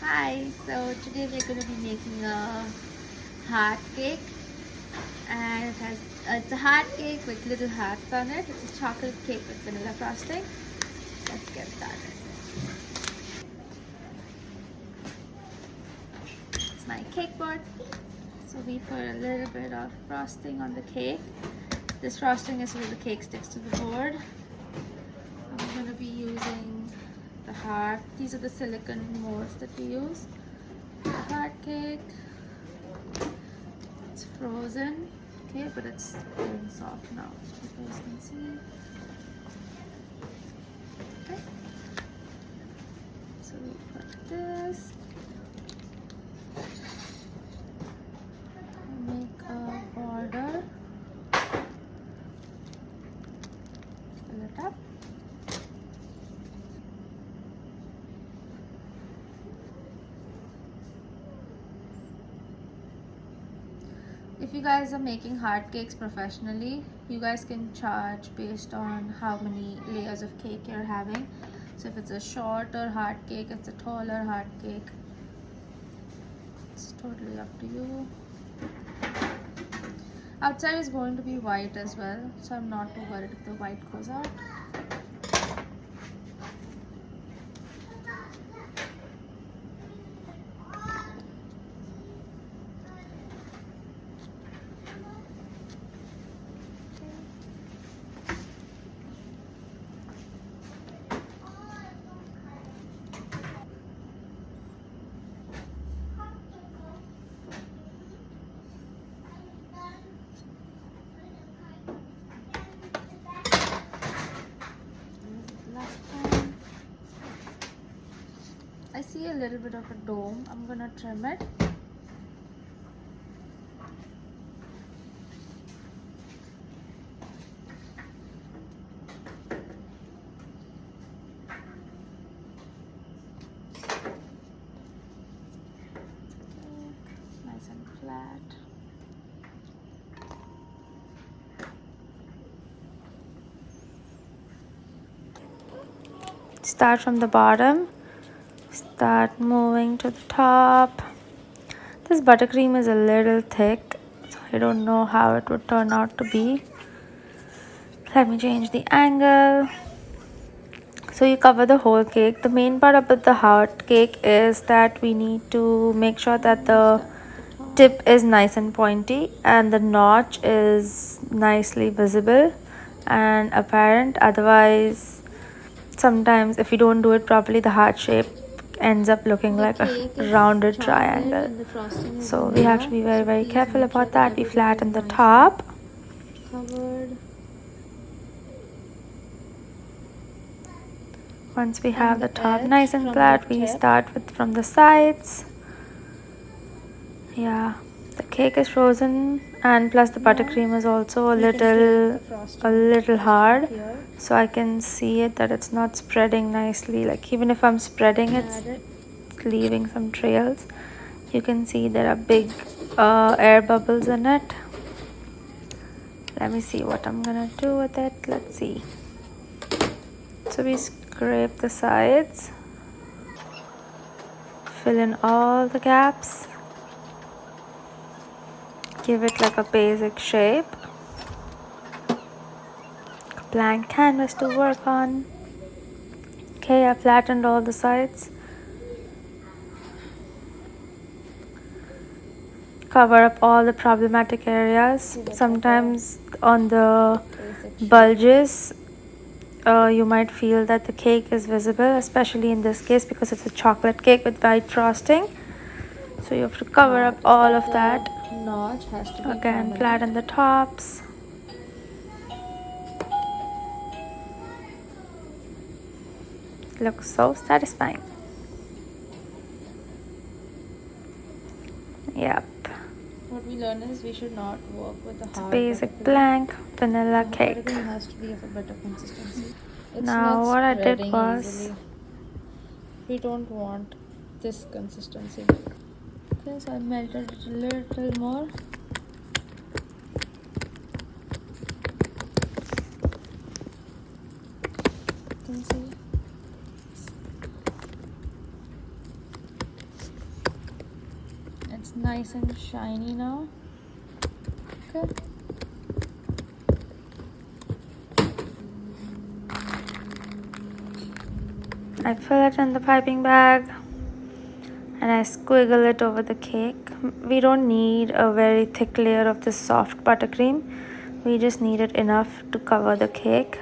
Hi, so today we're going to be making a heart cake, and it's a heart cake with little hearts on it. It's a chocolate cake with vanilla frosting. Let's get started. It's my cake board. So we put a little bit of frosting on the cake. This frosting is so the cake sticks to the board. I'm going to be using the heart. These are the silicone molds that we use. The heart cake. It's frozen, okay, but it's getting soft now, as you guys can see. Okay, so we put this, make a border, fill it up. If you guys are making heart cakes professionally, you guys can charge based on how many layers of cake you're having. So if it's a shorter heart cake, it's a taller heart cake. It's totally up to you. Outside is going to be white as well, so I'm not too worried if the white goes out. I see a little bit of a dome. I'm gonna trim it. Nice and flat. Start from the bottom. Start moving to the top. This buttercream is a little thick, so I don't know how it would turn out to be. Let me change the angle. So you cover the whole cake. The main part about the heart cake is that we need to make sure that the tip is nice and pointy and the notch is nicely visible and apparent. Otherwise, sometimes if you don't do it properly, the heart shape ends up looking like a rounded triangle. So we have to be very careful about that. We flatten the top. Covered. Once we have the top nice and flat, we start with from the sides. Yeah, the cake is frozen, and plus the buttercream is also a little hard, so I can see it that it's not spreading nicely. Like even if I'm spreading it, it's leaving some trails. You can see there are big air bubbles in it. Let me see what I'm gonna do with it. Let's see. So we scrape the sides, fill in all the gaps, give it like a basic shape. A blank canvas to work on. Okay, I flattened all the sides. Cover up all the problematic areas. Sometimes on the bulges, you might feel that the cake is visible, especially in this case because it's a chocolate cake with white frosting. So you have to cover up all of that. Notch has to be again, flatten the tops. Looks so satisfying. Yep. What we learned is we should not work with a hard basic blank vanilla cake. Everything has to be of a better consistency. Now what I did was easily. We don't want this consistency. Okay, so I melted it a little more. You can see. nice and shiny now. Okay. I fill it in the piping bag and I squiggle it over the cake. We don't need a very thick layer of this soft buttercream. We just need it enough to cover the cake.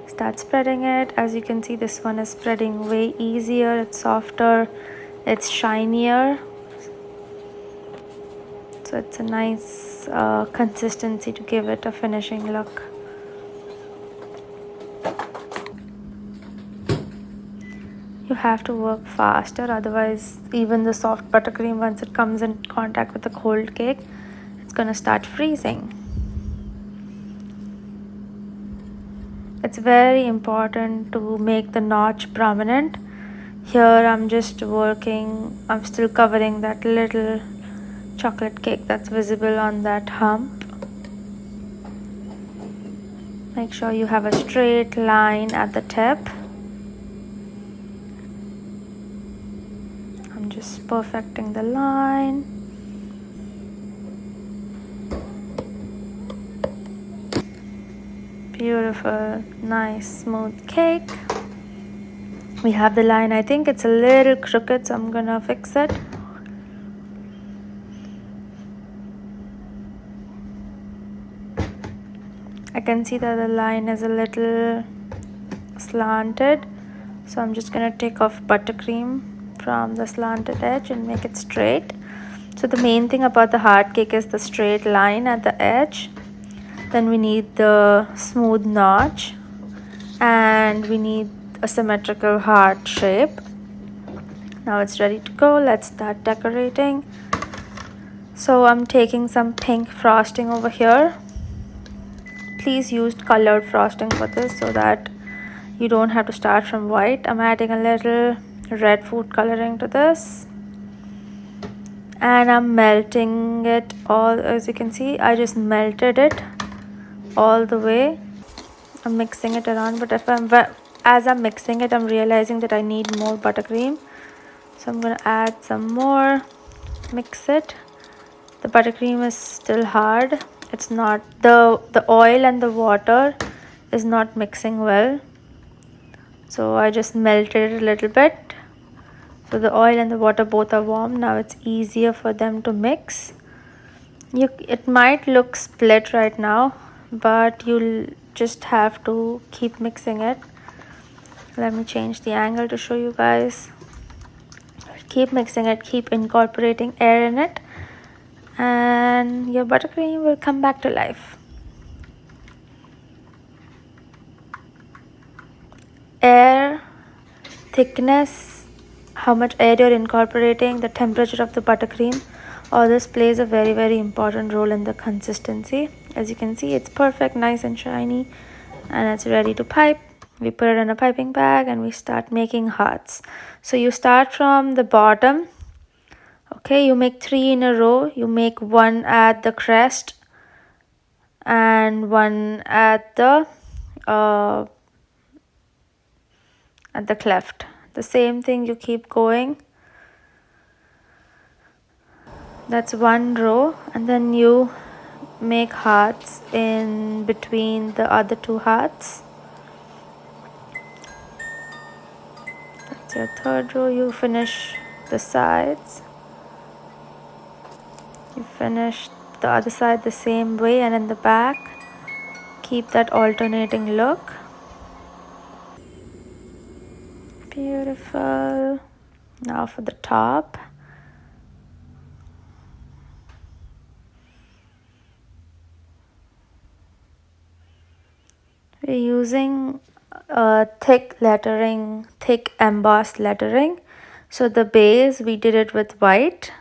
Start spreading it. As you can see, this one is spreading way easier. It's softer, it's shinier. So it's a nice consistency to give it a finishing look. You have to work faster, otherwise even the soft buttercream, once it comes in contact with the cold cake, it's gonna start freezing. It's very important to make the notch prominent. Here I'm just working, I'm still covering that little chocolate cake that's visible on that hump. Make sure you have a straight line at the tip. I'm just perfecting the line. Beautiful, nice, smooth cake. We have the line. I think it's a little crooked, so I'm gonna fix it. I can see that the line is a little slanted, so I'm just gonna take off buttercream from the slanted edge and make it straight. So the main thing about the heart cake is the straight line at the edge. Then we need the smooth notch, and we need a symmetrical heart shape. Now it's ready to go. Let's start decorating. So I'm taking some pink frosting over here. Please use colored frosting for this so that you don't have to start from white. I'm adding a little red food coloring to this, and I'm melting it all. As you can see, I just melted it all the way. I'm mixing it around, but as I'm mixing it, I'm realizing that I need more buttercream, so I'm gonna add some more. Mix it. The buttercream is still hard. It's not, the oil and the water is not mixing well, so I just melted it a little bit. So the oil and the water both are warm. Now it's easier for them to mix. It might look split right now, but you'll just have to keep mixing it. Let me change the angle to show you guys. Keep mixing it, keep incorporating air in it, and your buttercream will come back to life. Air, thickness, how much air you're incorporating, the temperature of the buttercream, all this plays a very important role in the consistency. As you can see, it's perfect, nice and shiny, and it's ready to pipe. We put it in a piping bag and we start making hearts. So you start from the bottom. Okay, you make 3 in a row. You make 1 at the crest and 1 at the cleft. The same thing, you keep going. That's 1 row, and then you make hearts in between the other 2 hearts. That's your 3rd row. You finish the sides. You finish the other side the same way, and in the back keep that alternating look. Beautiful. Now for the top. We're using thick lettering, thick embossed lettering. So the base, we did it with white,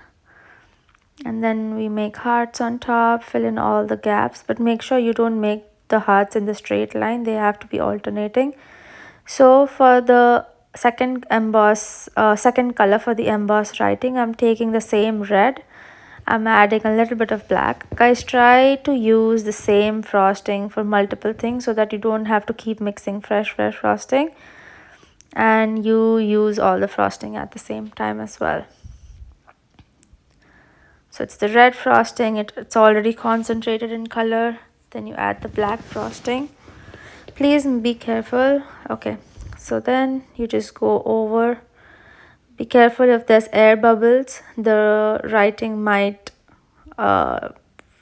and then we make hearts on top, fill in all the gaps, but make sure you don't make the hearts in the straight line. They have to be alternating. So for the second color for the embossed writing, I'm taking the same red. I'm adding a little bit of black. Guys, try to use the same frosting for multiple things so that you don't have to keep mixing fresh frosting, and you use all the frosting at the same time as well. So it's the red frosting, it's already concentrated in color. Then you add the black frosting. Please be careful. Okay, so then you just go over. Be careful if there's air bubbles, the writing might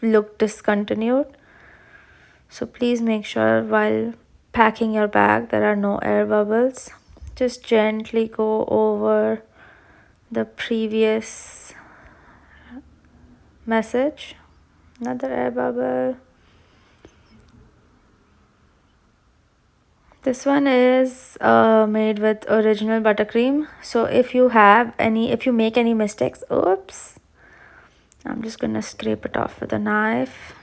look discontinued. So please make sure while packing your bag there are no air bubbles. Just gently go over the previous message. Another air bubble. This one is made with original buttercream. So if you make any mistakes, oops, I'm just gonna scrape it off with a knife.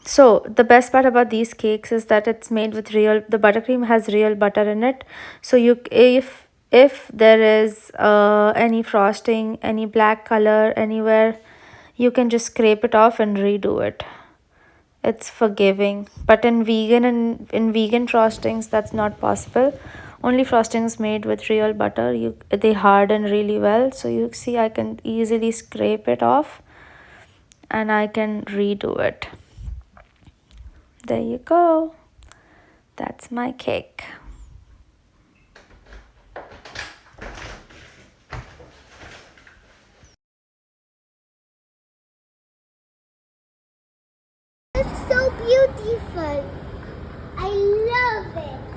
So the best part about these cakes is that it's made with the buttercream has real butter in it. So if there is any frosting, any black color anywhere, you can just scrape it off and redo it. It's forgiving. But in vegan frostings, that's not possible. Only frostings made with real butter, they harden really well. So you see, I can easily scrape it off and I can redo it. There you go. That's my cake. It's so beautiful. I love it.